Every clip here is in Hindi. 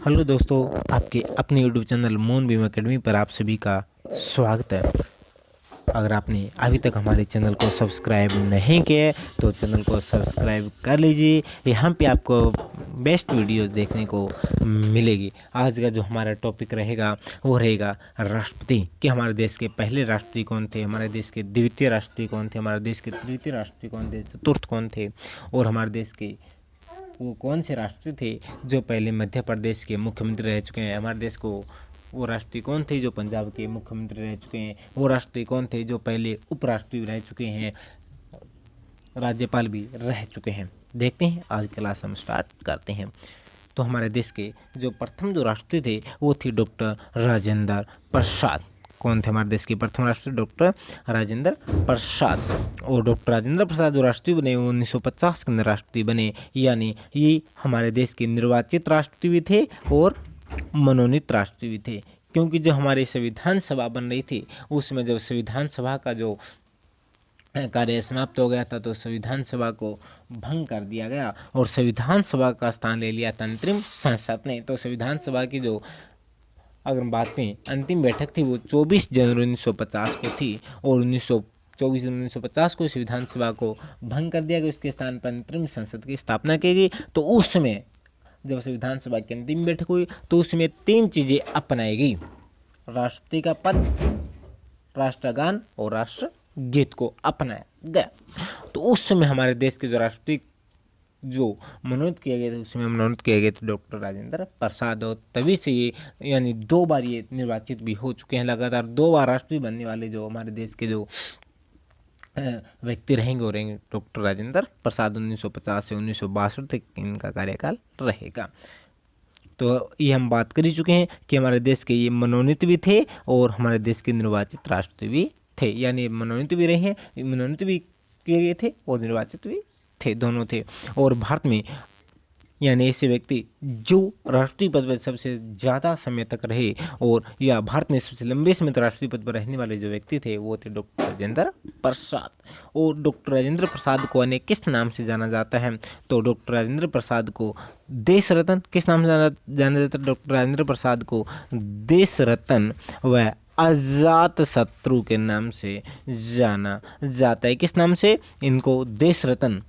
हेलो दोस्तों, आपके अपने यूट्यूब चैनल मोन बीम एकेडमी पर आप सभी का स्वागत है। अगर आपने अभी तक हमारे चैनल को सब्सक्राइब नहीं किया है तो चैनल को सब्सक्राइब कर लीजिए। यहाँ पे आपको बेस्ट वीडियोस देखने को मिलेगी। आज का जो हमारा टॉपिक रहेगा वो रहेगा राष्ट्रपति, कि हमारे देश के पहले राष्ट्रपति कौन थे, हमारे देश के द्वितीय राष्ट्रपति कौन थे, हमारे देश के तृतीय राष्ट्रपति कौन थे, चतुर्थ कौन थे, और हमारे देश के वो कौन से राष्ट्रपति थे जो पहले मध्य प्रदेश के मुख्यमंत्री रह चुके हैं। हमारे देश को वो राष्ट्रपति कौन थे जो पंजाब के मुख्यमंत्री रह चुके हैं। वो राष्ट्रपति कौन थे जो पहले उपराष्ट्रपति रह चुके हैं, राज्यपाल भी रह चुके हैं। देखते हैं, आज क्लास हम स्टार्ट करते हैं। तो हमारे देश के जो प्रथम जो राष्ट्रपति थे वो थे डॉक्टर राजेंद्र प्रसाद। कौन थे हमारे देश के प्रथम राष्ट्रपति? डॉक्टर राजेंद्र प्रसाद। और डॉक्टर राजेंद्र प्रसाद जो राष्ट्रपति बने वो 1950 के अंदर राष्ट्रपति बने, यानी ये हमारे देश के निर्वाचित राष्ट्रपति भी थे और मनोनीत राष्ट्रपति भी थे। क्योंकि जब हमारी संविधान सभा बन रही थी उसमें जब संविधान सभा का जो कार्य समाप्त हो गया था तो संविधान सभा को भंग कर दिया गया और संविधान सभा का स्थान ले लिया था अंतरिम संसद ने। तो संविधान सभा की जो अगर हम बात करें अंतिम बैठक थी वो 24 जनवरी 1950 को थी और 24 जनवरी 1950 को संविधान सभा को भंग कर दिया गया। उसके स्थान पर अंतरिम संसद की स्थापना की गई। तो उस समय जब संविधान सभा की अंतिम बैठक हुई तो उसमें 3 चीज़ें अपनाई गई: राष्ट्रपति का पद, राष्ट्रगान और राष्ट्रगीत को अपनाया गया। तो उस समय हमारे देश के जो राष्ट्रपति जो मनोनीत किए गए थे उसमें मनोनीत किए गए थे डॉक्टर राजेंद्र प्रसाद। और तभी से ये यानी 2 बार ये निर्वाचित भी हो चुके हैं। लगातार 2 बार राष्ट्रपति बनने वाले जो हमारे देश के जो व्यक्ति रहेंगे वो रहेंगे डॉक्टर राजेंद्र प्रसाद। 1950 से 1962 तक इनका कार्यकाल रहेगा। तो ये हम बात कर ही चुके हैं कि हमारे देश के ये मनोनीत भी थे और हमारे देश के निर्वाचित राष्ट्रपति भी थे, यानी मनोनीत भी रहे हैं, मनोनीत भी किए गए थे और निर्वाचित भी थे, दोनों थे। और भारत में यानी ऐसे व्यक्ति जो राष्ट्रीय पद पर सबसे ज़्यादा समय तक रहे और या भारत में सबसे लंबे समय तक राष्ट्रीय पद पर रहने वाले जो व्यक्ति थे वो थे डॉक्टर राजेंद्र प्रसाद। और डॉक्टर राजेंद्र प्रसाद को अन्य किस नाम से जाना जाता है? तो डॉक्टर राजेंद्र प्रसाद को देश रत्न किस नाम से जाना जाता है? डॉक्टर राजेंद्र प्रसाद को देश रत्न व अजात शत्रु के नाम से जाना जाता है। किस नाम से? इनको देश रत्न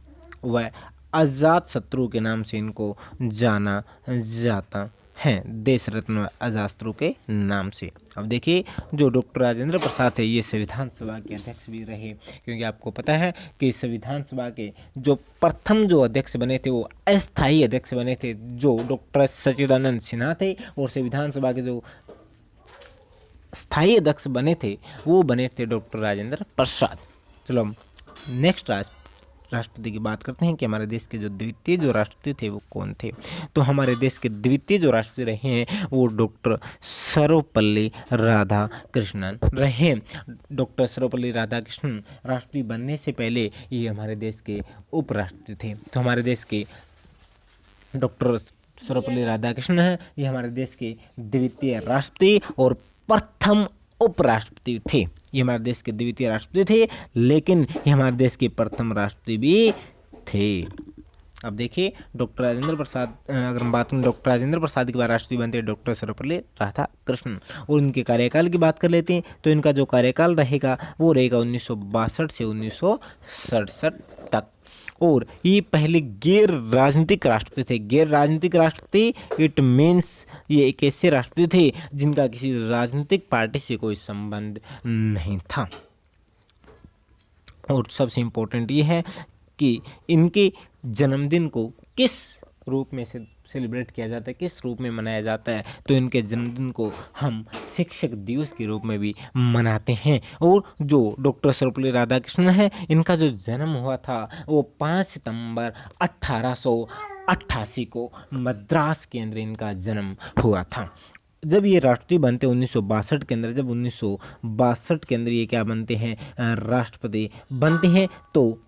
व अजात शत्रु के नाम से इनको जाना जाता है, देश रत्न व अजात शत्रु के नाम से। अब देखिए, जो डॉक्टर राजेंद्र प्रसाद है ये संविधान सभा के अध्यक्ष भी रहे, क्योंकि आपको पता है कि संविधान सभा के जो प्रथम जो अध्यक्ष बने थे वो अस्थायी अध्यक्ष बने थे, जो डॉक्टर सच्चिदानंद सिन्हा थे। और संविधान सभा के जो स्थायी अध्यक्ष बने थे वो बने थे डॉक्टर राजेंद्र प्रसाद। चलो हम नेक्स्ट राष्ट्रपति की बात करते हैं कि हमारे देश के जो द्वितीय जो राष्ट्रपति थे वो कौन थे। तो हमारे देश के द्वितीय जो राष्ट्रपति रहे हैं वो डॉक्टर सर्वपल्ली राधाकृष्णन रहे। डॉक्टर सर्वपल्ली राधाकृष्णन राष्ट्रपति बनने से पहले ये हमारे देश के उपराष्ट्रपति थे। तो हमारे देश के डॉक्टर सर्वपल्ली राधाकृष्णन है, ये हमारे देश के द्वितीय राष्ट्रपति और प्रथम उपराष्ट्रपति थे। ये हमारे देश के द्वितीय राष्ट्रपति थे, लेकिन ये हमारे देश के प्रथम राष्ट्रपति भी थे। अब देखिए, डॉक्टर राजेंद्र प्रसाद, अगर हम बात करें डॉक्टर राजेंद्र प्रसाद के बाद राष्ट्रपति बनते हैं डॉक्टर सर्वपल्ली राधाकृष्णन। और उनके कार्यकाल की बात कर लेते हैं तो इनका जो कार्यकाल रहेगा वो रहेगा 1962 से 1967 तक। और ये पहले गैर राजनीतिक राष्ट्रपति थे। गैर राजनीतिक राष्ट्रपति इट मीन्स ये एक ऐसे राष्ट्रपति थे जिनका किसी राजनीतिक पार्टी से कोई संबंध नहीं था। और सबसे इम्पोर्टेंट ये है कि इनके जन्मदिन को किस रूप में से सेलिब्रेट किया जाता है, किस रूप में मनाया जाता है? तो इनके जन्मदिन को हम शिक्षक दिवस के रूप में भी मनाते हैं। और जो डॉक्टर सर्वपल्ली राधाकृष्णन है इनका जो जन्म हुआ था वो 5 सितंबर 1888 को मद्रास के अंदर इनका जन्म हुआ था। जब ये राष्ट्रपति बनते 1962 के अंदर, जब 1962 के अंदर ये क्या बनते हैं, राष्ट्रपति बनते हैं, तो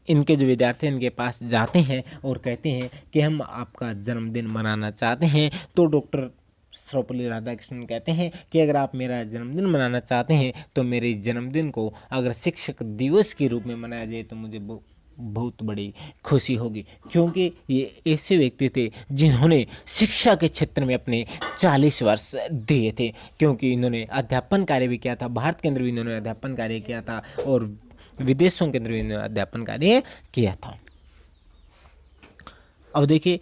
इनके जो विद्यार्थी इनके पास जाते हैं और कहते हैं कि हम आपका जन्मदिन मनाना चाहते हैं। तो डॉक्टर सर्वपल्ली राधाकृष्णन कहते हैं कि अगर आप मेरा जन्मदिन मनाना चाहते हैं तो मेरे जन्मदिन को अगर शिक्षक दिवस के रूप में मनाया जाए तो मुझे बहुत बड़ी खुशी होगी, क्योंकि ये ऐसे व्यक्ति थे जिन्होंने शिक्षा के क्षेत्र में अपने 40 वर्ष दिए थे, क्योंकि इन्होंने अध्यापन कार्य भी किया था। भारत के अंदर भी इन्होंने अध्यापन कार्य किया था और विदेशों के अंदर भी इन्होंने अध्यापन कार्य किया था। अब देखिए,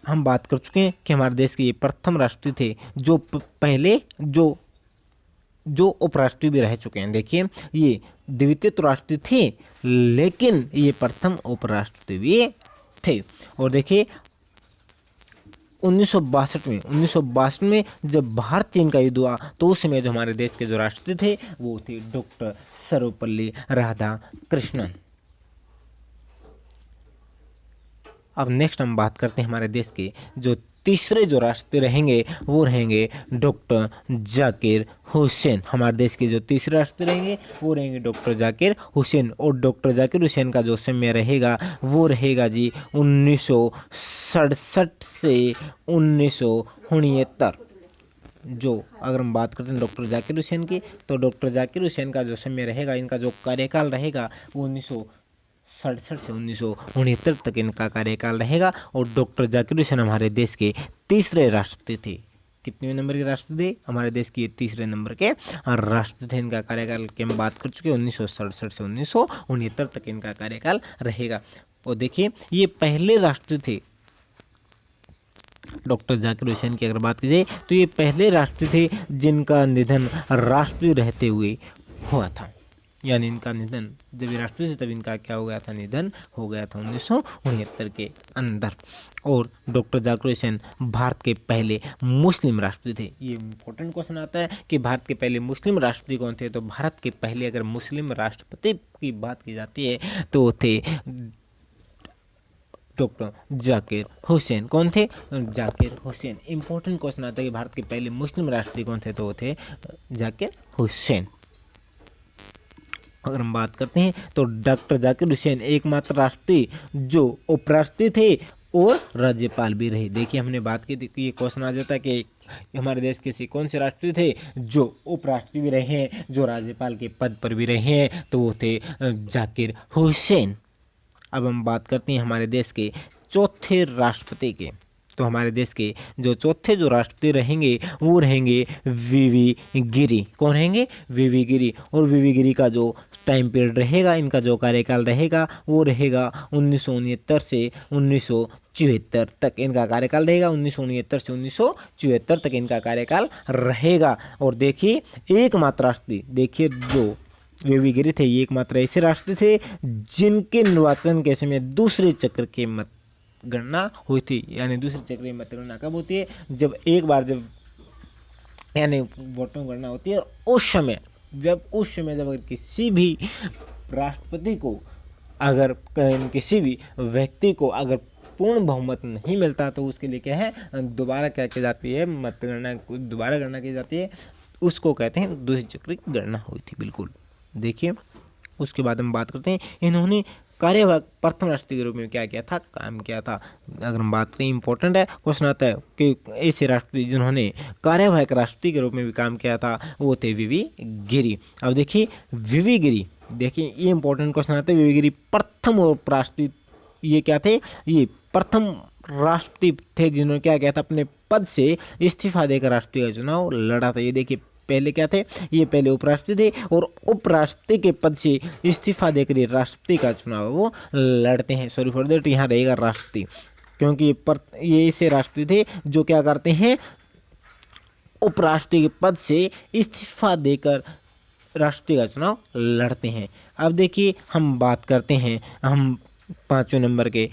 हम बात कर चुके हैं कि हमारे देश के ये प्रथम राष्ट्रपति थे जो पहले जो उपराष्ट्रपति भी रह चुके हैं। देखिए, ये द्वितीय तो राष्ट्रपति थे, लेकिन ये प्रथम उपराष्ट्रपति भी थे। और देखिए 1962 में जब भारत चीन का युद्ध हुआ तो उस समय जो हमारे देश के जो राष्ट्रपति थे वो थे डॉक्टर सर्वपल्ली राधाकृष्णन। अब नेक्स्ट हम बात करते हैं हमारे देश के जो तीसरे जो राष्ट्रपति रहेंगे वो रहेंगे डॉक्टर जाकिर हुसैन। हमारे देश के जो तीसरे राष्ट्रपति रहेंगे वो रहेंगे डॉक्टर जाकिर हुसैन। और डॉक्टर जाकिर हुसैन का जो समय रहेगा वो रहेगा जी 1967 से 1969। जो अगर हम बात करते हैं डॉक्टर जाकिर हुसैन की, तो डॉक्टर जाकिर हुसैन का जो समय रहेगा, इनका जो कार्यकाल रहेगा वो 1967 से 1969 तक इनका कार्यकाल रहेगा। और डॉक्टर जाकिर हुसैन हमारे देश के तीसरे राष्ट्रपति थे। कितने नंबर के राष्ट्रपति? हमारे देश के तीसरे नंबर के राष्ट्रपति थे। इनका कार्यकाल की हम बात कर चुके हैं, 1967 से 1969 तक इनका कार्यकाल रहेगा। और देखिए, ये पहले राष्ट्रपति थे डॉक्टर जाकिर हुसैन की अगर बात की जाए तो ये पहले राष्ट्रपति थे जिनका निधन राष्ट्रपति रहते हुए हुआ था। यानी इनका निधन जब ये राष्ट्रपति थे तब इनका क्या हो गया था, निधन हो गया था 1969 के अंदर। और डॉक्टर जाकिर हुसैन भारत के पहले मुस्लिम राष्ट्रपति थे। ये इंपॉर्टेंट क्वेश्चन आता है कि भारत के पहले मुस्लिम राष्ट्रपति कौन थे, तो भारत के पहले अगर मुस्लिम राष्ट्रपति की बात की जाती है तो वो थे डॉक्टर जाकिर हुसैन। कौन थे? जाकिर हुसैन। इंपॉर्टेंट क्वेश्चन आता है कि भारत के पहले मुस्लिम राष्ट्रपति कौन थे, तो वो थे जाकिर हुसैन। अगर हम बात करते हैं तो डॉक्टर जाकिर हुसैन एकमात्र राष्ट्रपति जो उपराष्ट्रपति थे और राज्यपाल भी रहे। देखिए, हमने बात की थी कि ये क्वेश्चन आ जाता है कि हमारे देश के कौन से राष्ट्रपति थे जो उपराष्ट्रपति भी रहे हैं, जो राज्यपाल के पद पर भी रहे हैं, तो वो थे जाकिर हुसैन। अब हम बात करते हैं हमारे देश के चौथे राष्ट्रपति के। तो हमारे देश के जो चौथे जो राष्ट्रपति रहेंगे वो रहेंगे वीवी गिरी। कौन रहेंगे? वीवी गिरी। और वीवी गिरी का जो टाइम पीरियड रहेगा, इनका जो कार्यकाल रहेगा वो रहेगा 1969 से 1974 तक इनका कार्यकाल रहेगा। 1969 से 1974 तक इनका कार्यकाल रहेगा। और देखिए, एकमात्र राष्ट्रपति, देखिए जो वीवी गिरी थे ये एकमात्र ऐसे राष्ट्रपति थे जिनके निर्वाचन के समय दूसरे चक्र के मतगणना हुई थी। यानी दूसरे चक्र की मतगणना कब होती है? जब एक बार जब यानी वोटों गणना होती है, उस समय जब अगर किसी भी राष्ट्रपति को अगर किसी भी व्यक्ति को अगर पूर्ण बहुमत नहीं मिलता तो उसके लिए क्या है, दोबारा क्या की जाती है, मतगणना दोबारा गणना की जाती है। उसको कहते हैं दूसरे चक्र की गणना हुई थी। बिल्कुल। देखिए, उसके बाद हम बात करते हैं इन्होंने कार्यवाहक प्रथम राष्ट्रपति के रूप में क्या किया था, काम किया था। अगर हम बात करें, इंपॉर्टेंट है, क्वेश्चन आता है कि ऐसे राष्ट्रपति जिन्होंने कार्यवाहक राष्ट्रपति के रूप में भी काम किया था वो थे वीवी गिरी। अब देखिए, वीवी गिरी, देखिए ये इंपॉर्टेंट क्वेश्चन आता है। वीवी गिरी प्रथम उपराष्ट्रपति, ये क्या थे, ये प्रथम राष्ट्रपति थे जिन्होंने क्या किया था, अपने पद से इस्तीफा देकर राष्ट्रपति का चुनाव लड़ा था। ये देखिए, पहले क्या थे, ये पहले उपराष्ट्रपति थे और उपराष्ट्रपति के पद से इस्तीफा देकर ये राष्ट्रपति का चुनाव वो लड़ते हैं। सॉरी फॉर दैट, यहाँ रहेगा राष्ट्रपति, क्योंकि ये ऐसे राष्ट्रपति थे जो क्या करते हैं, उपराष्ट्रपति के पद से इस्तीफा देकर राष्ट्रपति का चुनाव लड़ते हैं। अब देखिए, हम बात करते हैं हम 5वें नंबर के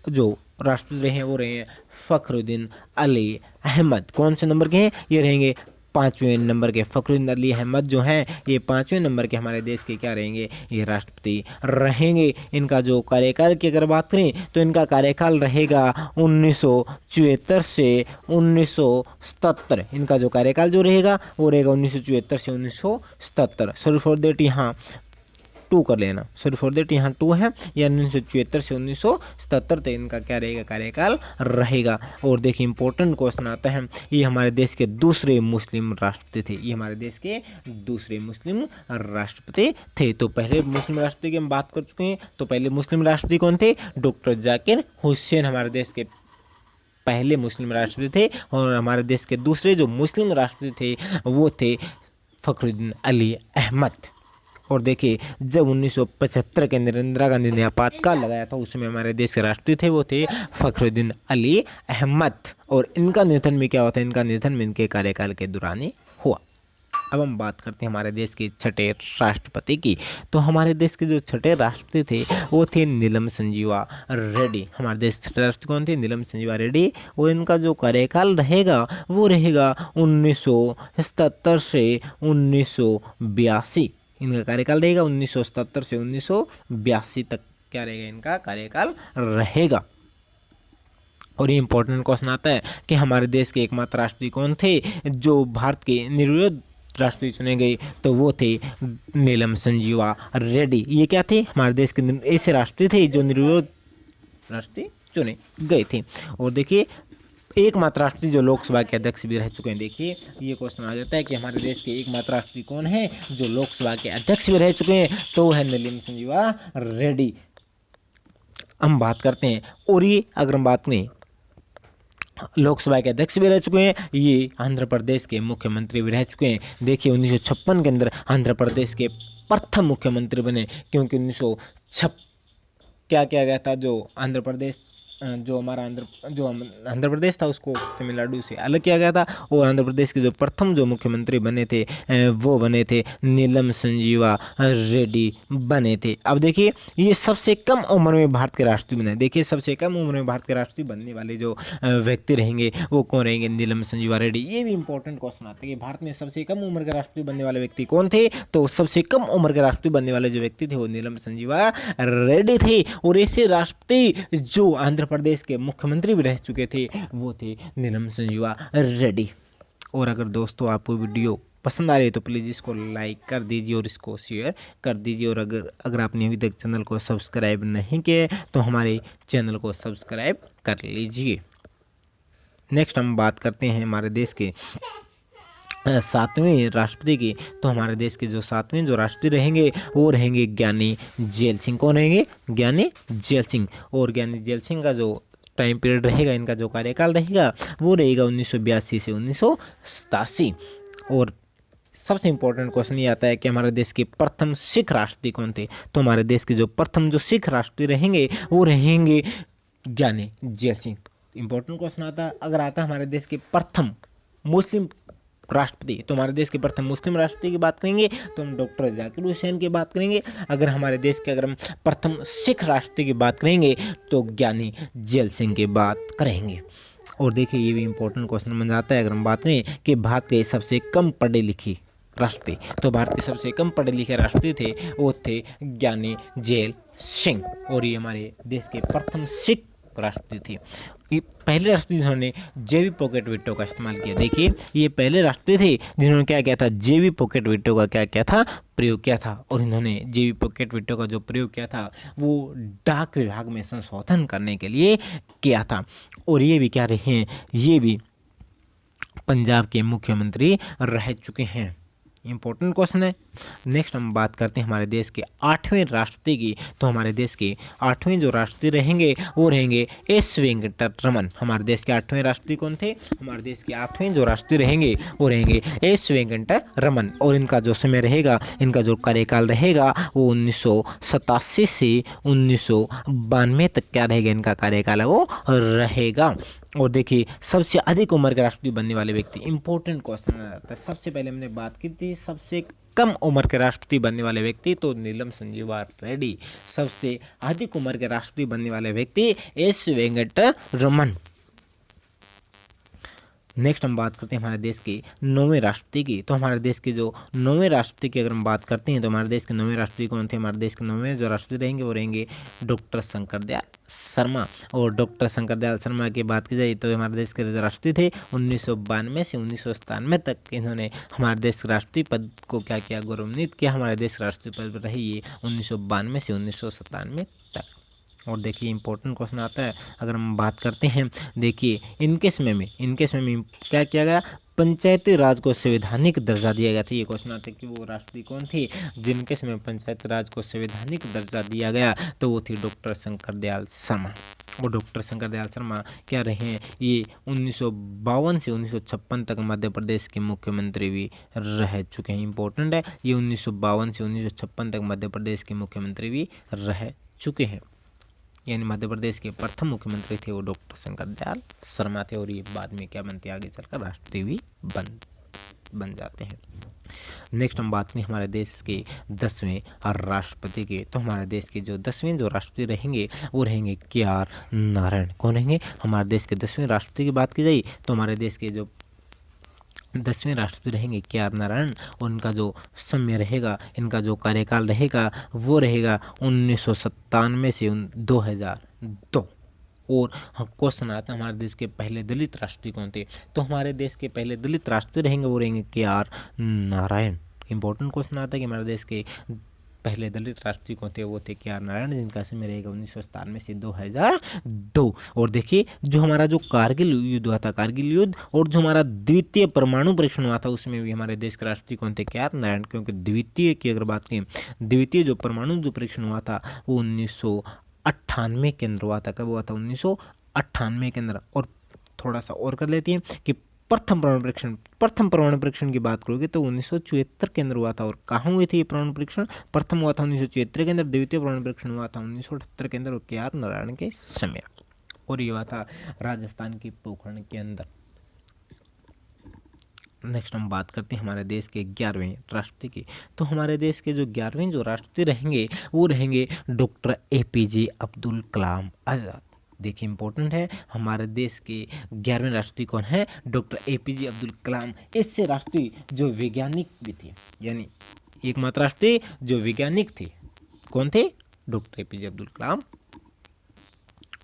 जो राष्ट्रपति रहे हैं वो रहे हैं फखरुद्दीन अली अहमद। कौन से नंबर के हैं? ये रहेंगे 5वें नंबर के। फखरुद्दीन अली अहमद जो हैं ये 5वें नंबर के हमारे देश के क्या रहेंगे, ये राष्ट्रपति रहेंगे। इनका जो कार्यकाल की अगर बात करें तो इनका कार्यकाल रहेगा 1974 से 1977। इनका जो कार्यकाल जो रहेगा वो रहेगा 1974 से 1977। सॉरी फॉर देट, यहाँ 2 कर लेना, सॉरी फॉर दैट यहाँ 2 है, यानी 1974 से 1977 तक इनका क्या रहेगा, कार्यकाल रहेगा। और देखिए इंपॉर्टेंट क्वेश्चन आता है, ये हमारे देश के दूसरे मुस्लिम राष्ट्रपति थे, ये हमारे देश के दूसरे मुस्लिम राष्ट्रपति थे। तो पहले मुस्लिम राष्ट्रपति की हम बात कर चुके हैं, तो पहले मुस्लिम राष्ट्रपति कौन थे, डॉक्टर जाकिर हुसैन हमारे देश के पहले मुस्लिम राष्ट्रपति थे। और हमारे देश के दूसरे जो मुस्लिम राष्ट्रपति थे वो थे फखरुद्दीन अली अहमद। और देखिए जब 1975 के अंदर इंदिरा गांधी ने आपातकाल लगाया था, उसमें हमारे देश के राष्ट्रपति थे वो थे फखरुद्दीन अली अहमद। और इनका निधन भी क्या होता है, इनका निधन भी इनके कार्यकाल के दौरान ही हुआ। अब हम बात करते हैं हमारे देश के छठे राष्ट्रपति की। तो हमारे देश के जो छठे राष्ट्रपति थे वो थे नीलम संजीवा रेड्डी। हमारे देश के छठे राष्ट्रपति कौन थे, नीलम संजीवा रेड्डी। और इनका जो कार्यकाल रहेगा वो रहेगा 1977 से 1982। इनका कार्यकाल रहेगा 1977 से 1982 तक क्या रहेगा, इनका कार्यकाल रहेगा। और ये इंपॉर्टेंट क्वेश्चन आता है कि हमारे देश के एकमात्र राष्ट्रपति कौन थे जो भारत के निर्विरोध राष्ट्रपति चुने गए, तो वो थे नीलम संजीवा रेड्डी। ये क्या थे, हमारे देश के ऐसे राष्ट्रपति थे जो निर्विरोध राष्ट्रपति चुने गए थे। और देखिए एकमात्र राष्ट्रपति जो लोकसभा के अध्यक्ष भी रह चुके हैं। देखिए ये क्वेश्चन आ जाता है कि हमारे देश के एकमात्र राष्ट्रपति कौन है जो लोकसभा के अध्यक्ष भी रह चुके हैं, तो वो है नीलम संजीवा रेड्डी। हम बात करते हैं, और ये अगर हम बात करें लोकसभा के अध्यक्ष भी रह चुके हैं, ये आंध्र प्रदेश के मुख्यमंत्री भी रह चुके हैं। देखिए 1956 के अंदर आंध्र प्रदेश के प्रथम मुख्यमंत्री बने, क्योंकि 1956 क्या किया गया था, जो आंध्र प्रदेश जो हमारा आंध्र प्रदेश था उसको तमिलनाडु से अलग किया गया था। और आंध्र प्रदेश के जो प्रथम जो मुख्यमंत्री बने थे वो बने थे नीलम संजीवा रेड्डी बने थे। अब देखिए ये सबसे कम उम्र में भारत के राष्ट्रपति बने। देखिए सबसे कम उम्र में भारत के राष्ट्रपति बनने वाले जो व्यक्ति रहेंगे वो कौन रहेंगे, नीलम संजीवा रेड्डी। ये भी इंपॉर्टेंट क्वेश्चन आता है कि भारत में सबसे कम उम्र के राष्ट्रपति बनने वाले व्यक्ति कौन थे, तो सबसे कम उम्र के राष्ट्रपति बनने वाले जो व्यक्ति थे वो नीलम संजीवा रेड्डी थे। और ऐसे राष्ट्रपति जो आंध्र प्रदेश के मुख्यमंत्री भी रह चुके थे वो थे नीलम संजीवा रेड्डी। और अगर दोस्तों आपको वीडियो पसंद आ रही है तो प्लीज़ इसको लाइक कर दीजिए और इसको शेयर कर दीजिए। और अगर आपने अभी तक चैनल को सब्सक्राइब नहीं किया तो हमारे चैनल को सब्सक्राइब कर लीजिए। नेक्स्ट हम बात करते हैं हमारे देश के 7वें राष्ट्रपति की। तो हमारे देश के जो 7वें जो राष्ट्रपति रहेंगे वो रहेंगे ज्ञानी जेल सिंह। कौन रहेंगे, ज्ञानी जेल सिंह। और ज्ञानी जेल सिंह का जो टाइम पीरियड रहेगा, इनका जो कार्यकाल रहेगा वो रहेगा 1982 से 1987। और सबसे इंपॉर्टेंट क्वेश्चन ये आता है कि हमारे देश के प्रथम सिख राष्ट्रपति कौन थे। तो हमारे देश के जो प्रथम जो सिख राष्ट्रपति रहेंगे वो रहेंगे ज्ञानी जेल सिंह। इंपॉर्टेंट क्वेश्चन आता है हमारे देश के प्रथम मुस्लिम राष्ट्रपति, तो हमारे देश के प्रथम मुस्लिम राष्ट्रपति की बात करेंगे तो हम डॉक्टर जाकिर हुसैन की बात करेंगे। अगर हमारे देश के हम प्रथम सिख राष्ट्रपति की बात करेंगे तो ज्ञानी जेल सिंह की बात करेंगे। और देखिए ये भी इंपॉर्टेंट क्वेश्चन बन जाता है अगर हम बात करें कि भारत के सबसे कम पढ़े लिखे राष्ट्रपति, तो भारत के सबसे कम पढ़े लिखे राष्ट्रपति थे वो थे ज्ञानी जेल सिंह। और ये हमारे देश के प्रथम सिख राष्ट्रपति थी। ये पहले राष्ट्रपति जिन्होंने जेबी पॉकेट वीटो का इस्तेमाल किया। देखिए ये पहले राष्ट्रपति थे जिन्होंने क्या किया था, जेबी पॉकेट वीटो का क्या किया था, प्रयोग किया था। और इन्होंने जेबी पॉकेट वीटो का जो प्रयोग किया था वो डाक विभाग में संशोधन करने के लिए किया था। और ये भी क्या रहे हैं, ये भी पंजाब के मुख्यमंत्री रह चुके हैं। इंपॉर्टेंट क्वेश्चन है। नेक्स्ट हम बात करते हैं हमारे देश के 8वें राष्ट्रपति की। तो हमारे देश के 8वें जो राष्ट्रपति रहेंगे वो रहेंगे एस वेंकट रमन। हमारे देश के 8वें राष्ट्रपति कौन थे, हमारे देश के 8वें जो राष्ट्रपति रहेंगे वो रहेंगे एस वेंकट रमन। और इनका जो समय रहेगा, इनका जो कार्यकाल रहेगा वो 1987 से 1992 तक क्या रहेगा, इनका कार्यकाल है वो रहेगा। और देखिए सबसे अधिक उम्र के राष्ट्रपति बनने वाले व्यक्ति, इंपॉर्टेंट क्वेश्चन आता है। सबसे पहले हमने बात की थी सबसे कम उम्र के राष्ट्रपति बनने वाले व्यक्ति, तो नीलम संजीवा रेड्डी। सबसे अधिक उम्र के राष्ट्रपति बनने वाले व्यक्ति एस वेंकट रमन। नेक्स्ट हम बात करते हैं हमारे देश के 9वें राष्ट्रपति की। तो हमारे देश के जो 9वें राष्ट्रपति की अगर हम बात करते हैं तो हमारे देश के 9वें राष्ट्रपति कौन थे? हमारे देश के 9वें जो राष्ट्रपति रहेंगे वो रहेंगे डॉक्टर शंकर दयाल शर्मा। और डॉक्टर शंकर दयाल शर्मा की बात की जाए तो हमारे देश के जो राष्ट्रपति थे 1992 से 1997 तक इन्होंने हमारे देश के राष्ट्रपति पद को क्या किया? गौरवान्वित किया। हमारे देश के राष्ट्रपति पद पर रहे ये 1992 से 1997 तक। और देखिए इंपॉर्टेंट क्वेश्चन आता है अगर हम बात करते हैं, देखिए इनके समय में क्या किया गया? पंचायती राज को संवैधानिक दर्जा दिया गया था। ये क्वेश्चन आता है कि वो राष्ट्रपति कौन थे जिनके समय पंचायती राज को संवैधानिक दर्जा दिया गया? तो वो थी डॉक्टर शंकर दयाल शर्मा। और डॉक्टर शंकर दयाल शर्मा क्या रहे हैं? ये 1952 से 1956 तक मध्य प्रदेश के मुख्यमंत्री भी रह चुके हैं। इंपॉर्टेंट है, ये 1952 से 1956 तक मध्य प्रदेश के मुख्यमंत्री भी रह चुके हैं। यानी मध्य प्रदेश के प्रथम मुख्यमंत्री थे वो डॉक्टर शंकर दयाल शर्मा थे। और ये बाद में क्या बनते हैं? आगे चलकर राष्ट्रपति भी बन जाते हैं। नेक्स्ट हम बात करें हमारे देश के 10वें राष्ट्रपति के। तो हमारे देश के जो 10वें जो राष्ट्रपति रहेंगे वो रहेंगे KR नारायण। कौन रहेंगे? हमारे देश के 10वें राष्ट्रपति की बात की जाए तो हमारे देश के जो 10वें राष्ट्रपति रहेंगे KR नारायण। और इनका जो समय रहेगा, इनका जो कार्यकाल रहेगा वो रहेगा 1997 से 2002। और क्वेश्चन आता है हमारे देश के पहले दलित राष्ट्रपति कौन थे? तो हमारे देश के पहले दलित राष्ट्रपति रहेंगे वो रहेंगे KR नारायण। इंपॉर्टेंट क्वेश्चन आता है कि हमारे देश के पहले दलित राष्ट्रपति कौन थे? वो थे KR नारायण, जिनका समय रहेगा 1997 से 2002। और देखिए जो हमारा जो कारगिल युद्ध हुआ था, कारगिल युद्ध, और जो हमारा द्वितीय परमाणु परीक्षण हुआ था उसमें भी हमारे देश के राष्ट्रपति कौन थे? KR नारायण। क्योंकि द्वितीय की अगर बात करें, द्वितीय जो परमाणु जो परीक्षण हुआ था वो 1998 के अंदर हुआ था। कब हुआ था? 1998 के अंदर। और थोड़ा सा और कर लेते हैं कि प्रथम परमाणु परीक्षण की बात करोगे तो 1974 के अंदर हुआ था। और कहाँ हुए थे ये परमाणु परीक्षण? प्रथम हुआ था 1974 के अंदर, द्वितीय परमाणु परीक्षण हुआ था 1978 के अंदर और KR नारायण के समय। और ये हुआ था राजस्थान के पोखरण के अंदर। नेक्स्ट हम बात करते हैं हमारे देश के 11वें राष्ट्रपति की। तो हमारे देश के जो 11वें जो राष्ट्रपति रहेंगे वो रहेंगे डॉक्टर APJ अब्दुल कलाम आज़ाद। देखिए इंपॉर्टेंट है, हमारे देश के 11वें राष्ट्रपति कौन है? Doctor APJ Abdul Kalam. इससे राष्ट्रपति जो वैज्ञानिक भी थे, यानी एकमात्र राष्ट्रपति जो वैज्ञानिक थे, कौन थे? Doctor APJ Abdul Kalam.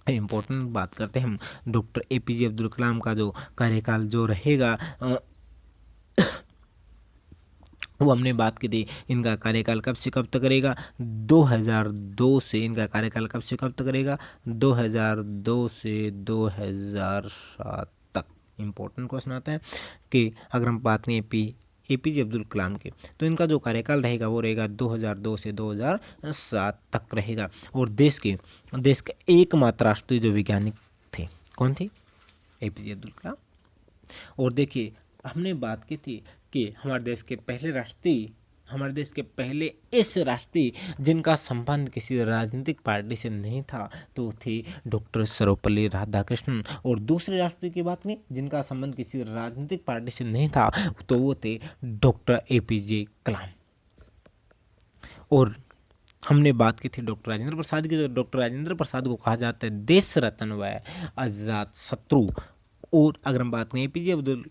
Important बात करते हैं हम डॉक्टर APJ अब्दुल कलाम का जो कार्यकाल जो रहेगा वो हमने बात की थी। इनका कार्यकाल कब से कब तक रहेगा? 2002 से। इनका कार्यकाल कब से कब तक रहेगा? 2002 से 2007 तक। इम्पोर्टेंट क्वेश्चन आता है कि अगर हम बात करें APJ अब्दुल कलाम के, तो इनका जो कार्यकाल रहेगा वो रहेगा 2002 से 2007 तक रहेगा। और देश का एकमात्र राष्ट्रपति जो वैज्ञानिक थे, कौन थे? APJ अब्दुल कलाम। और देखिए हमने बात की थी कि हमारे देश के पहले ऐसे राष्ट्रपति जिनका संबंध किसी राजनीतिक पार्टी से नहीं था तो थे डॉक्टर सर्वपल्ली राधाकृष्णन। और दूसरे राष्ट्रपति की बात करें जिनका संबंध किसी राजनीतिक पार्टी से नहीं था तो वो थे डॉक्टर APJ कलाम। और हमने बात की थी डॉक्टर राजेंद्र प्रसाद की। तो डॉक्टर राजेंद्र प्रसाद को कहा जाता है देश रत्न व अजात शत्रु। और अगर हम बात करें APJ अब्दुल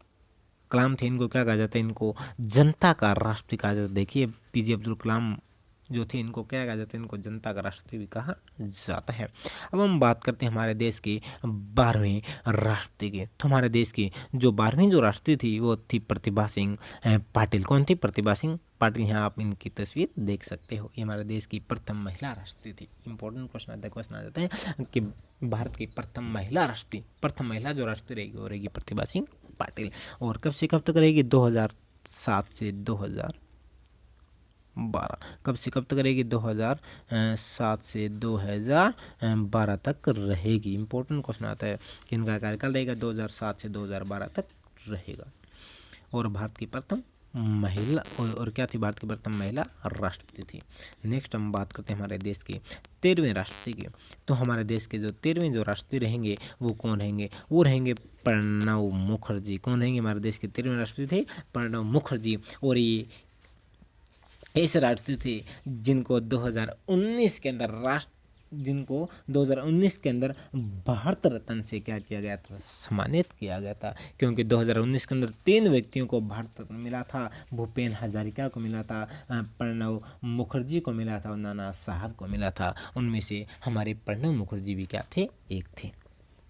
कलाम थे, इनको क्या कहा जाता है? इनको जनता का राष्ट्रपति कहा जाता है। देखिए APJ अब्दुल कलाम जो थे इनको क्या कहा जाता है? इनको जनता का राष्ट्रपति भी कहा जाता है। अब हम बात करते हैं हमारे देश के 12वें राष्ट्रपति के। तो हमारे देश की जो 12वीं जो राष्ट्रपति थी वो थी प्रतिभा सिंह पाटिल। कौन थी? प्रतिभा सिंह पाटिल। यहाँ आप इनकी तस्वीर देख सकते हो। ये हमारे देश की प्रथम महिला राष्ट्रपति थी। इंपॉर्टेंट क्वेश्चन आ जाता है कि भारत की प्रथम महिला जो राष्ट्रपति रहेगी वो रहेगी प्रतिभा सिंह पाटिल। और कब से कब तक रहेगी? 2007 से 2012। कब से कब तक रहेगी? 2007 से 2012 तक रहेगी। इंपॉर्टेंट क्वेश्चन आता है कि इनका कार्यकाल रहेगा 2007 से 2012 तक रहेगा। और भारत की प्रथम महिला और क्या थी? भारत की प्रथम महिला राष्ट्रपति थी। नेक्स्ट हम बात करते हैं हमारे देश के 13वें राष्ट्रपति की। तो हमारे देश के जो 13वें जो राष्ट्रपति रहेंगे वो कौन रहेंगे? वो रहेंगे प्रणब मुखर्जी। कौन रहेंगे? हमारे देश के 13वें राष्ट्रपति थे प्रणब मुखर्जी। और ये ऐसे राष्ट्रपति थे जिनको 2019 के अंदर जिनको 2019 के अंदर भारत रत्न से क्या किया गया था, सम्मानित किया गया था। क्योंकि 2019 के अंदर 3 व्यक्तियों को भारत रत्न मिला था। भूपेन हजारिका को मिला था, प्रणब मुखर्जी को मिला था और नाना साहब को मिला था। उनमें से हमारे प्रणब मुखर्जी भी क्या थे, एक थे।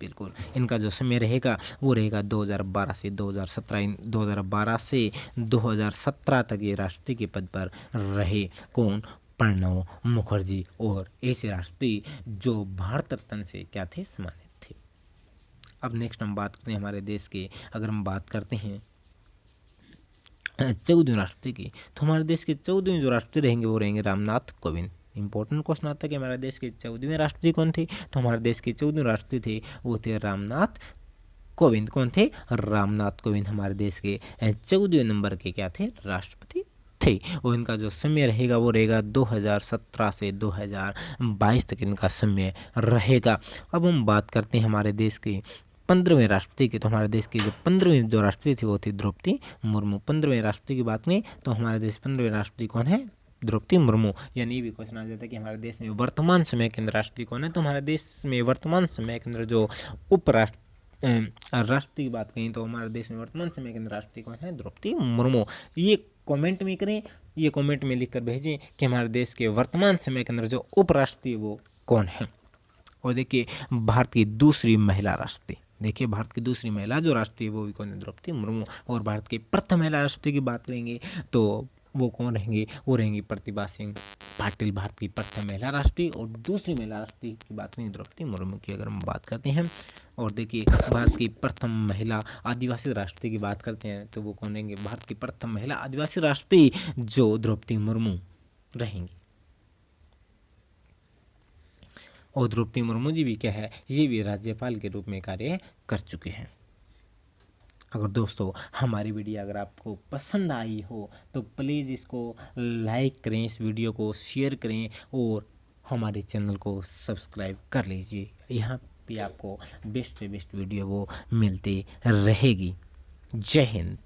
बिल्कुल, इनका जो समय रहेगा वो रहेगा 2012 से 2017, 2012 से 2017 तक ये राष्ट्रपति के पद पर रहे। कौन, प्रणब मुखर्जी। और ऐसे राष्ट्रपति जो भारत रत्न से क्या थे, सम्मानित थे। अब नेक्स्ट हम बात करते हैं हमारे देश के, अगर हम बात करते हैं 14वें राष्ट्रपति की, तो हमारे देश के 14वें जो राष्ट्रपति रहेंगे वो रहेंगे रामनाथ कोविंद। इंपॉर्टेंट क्वेश्चन आता है कि हमारे देश के 14वें राष्ट्रपति कौन थे, तो हमारे देश के 14वें राष्ट्रपति थे वो थे रामनाथ कोविंद। कौन थे, रामनाथ कोविंद हमारे देश के 14वें नंबर के क्या थे, राष्ट्रपति थे। और इनका जो समय रहेगा वो रहेगा 2017 से 2022 तक इनका समय रहेगा। अब हम बात करते हैं हमारे देश के 15वें राष्ट्रपति की, तो हमारे देश की जो 15वें जो राष्ट्रपति थी वो थी द्रौपदी मुर्मू। 15वें राष्ट्रपति की बात करें तो हमारे देश 15वें राष्ट्रपति कौन है, द्रौपदी मुर्मू। यानी ये भी क्वेश्चन आ जाता है कि हमारे देश में वर्तमान समय के अंदर राष्ट्रपति कौन है, तो हमारे देश में वर्तमान समय के अंदर जो राष्ट्रपति की बात करें तो हमारे देश में वर्तमान समय के अंदर राष्ट्रपति कौन है, द्रौपदी मुर्मू। ये कमेंट में करें, ये कमेंट में लिख कर भेजें कि हमारे देश के वर्तमान समय के अंदर जो उपराष्ट्रपति वो कौन है। और देखिए भारत की दूसरी महिला राष्ट्रपति, देखिए भारत की दूसरी महिला जो राष्ट्रपति है वो भी कौन है, द्रौपदी मुर्मू। और भारत के प्रथम महिला राष्ट्रपति की बात करेंगे तो वो कौन रहेंगे, वो रहेंगी प्रतिभा सिंह पाटिल, भारत की प्रथम महिला राष्ट्रपति। और दूसरी महिला राष्ट्रपति की बात करेंगे द्रौपदी मुर्मू की, अगर हम बात करते हैं। और देखिए भारत की प्रथम महिला आदिवासी राष्ट्रपति की बात करते हैं तो वो कौन रहेंगे, भारत की प्रथम महिला आदिवासी राष्ट्रपति जो द्रौपदी मुर्मू रहेंगी। और द्रौपदी मुर्मू जी भी क्या है, ये भी राज्यपाल के रूप में कार्य कर चुके हैं। अगर दोस्तों हमारी वीडियो अगर आपको पसंद आई हो तो प्लीज़ इसको लाइक करें, इस वीडियो को शेयर करें और हमारे चैनल को सब्सक्राइब कर लीजिए। यहाँ पे आपको बेस्ट से बेस्ट वीडियो वो मिलती रहेगी। जय हिंद।